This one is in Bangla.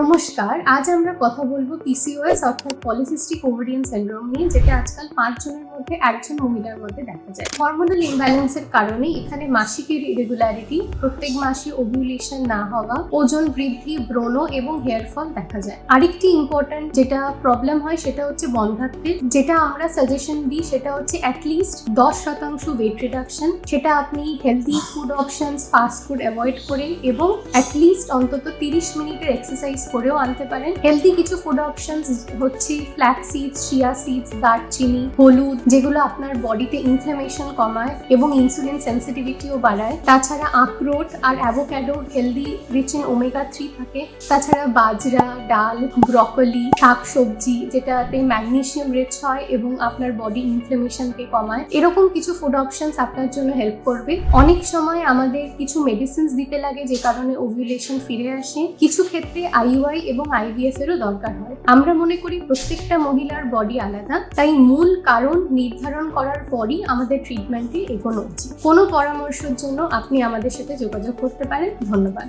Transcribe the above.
নমস্কার, আজ আমরা কথা বলবো পিসিওএস অর্থাৎ পলিসিস্টিক ওভারিয়ান সিনড্রোম নিয়ে, যেটা আজকাল 5 জনের মধ্যে একজন মহিলার মধ্যে দেখা যায়। হরমোনাল ইমব্যালেন্সের কারণে এখানে মাসিকের ইরেগুলারিটি, প্রত্যেক মাসে ওভিউলেশন না হওয়া, ওজন বৃদ্ধি, ব্রণ এবং হেয়ার ফল দেখা যায়। আরেকটি ইম্পর্টেন্ট যেটা প্রবলেম হয় সেটা হচ্ছে বন্ধ্যাত্বের। যেটা আমরা সাজেশন দিই সেটা হচ্ছে অ্যাটলিস্ট 10% ওয়েট রিডাকশন। সেটা আপনি healthy food options, fast food avoid করে এবং অ্যাটলিস্ট অন্তত 30 মিনিটের এক্সারসাইজ করেও আনতে পারেন। হেলদি কিছু ফুড অপশনস হচ্ছে ফ্ল্যাক্স সিডস, চিয়া সিডস, দারচিনি, হলুদ, যেগুলো আপনার বডিতে ইনফ্লামেশন কমায় এবং ইনসুলিন সেন্সিটিভিটিও বাড়ায়। তাছাড়া আখরোট আর avocado healthy, rich in omega 3 থাকে। তাছাড়া বাজরা, ডাল, ব্রকলি, শাকসবজি যেটাতে ম্যাগনেসিয়াম রিচ হয় এবং আপনার বডি ইনফ্লামেশনকে কমায়। এরকম কিছু ফুড অপশনস আপনার জন্য হেল্প করবে। অনেক সময় আমাদের কিছু মেডিসিনস দিতে লাগে যে কারণে ওভিউলেশন ফিরে আসে। কিছু ক্ষেত্রে আইইউআই এবং আইভিএফ এরও দরকার হয়। আমরা মনে করি প্রত্যেকটা মহিলার বডি আলাদা, তাই মূল কারণ নির্ধারণ করার পরই আমাদের ট্রিটমেন্টে এগোনো উচিত। কোনো পরামর্শের জন্য আপনি আমাদের সাথে যোগাযোগ করতে পারেন। ধন্যবাদ।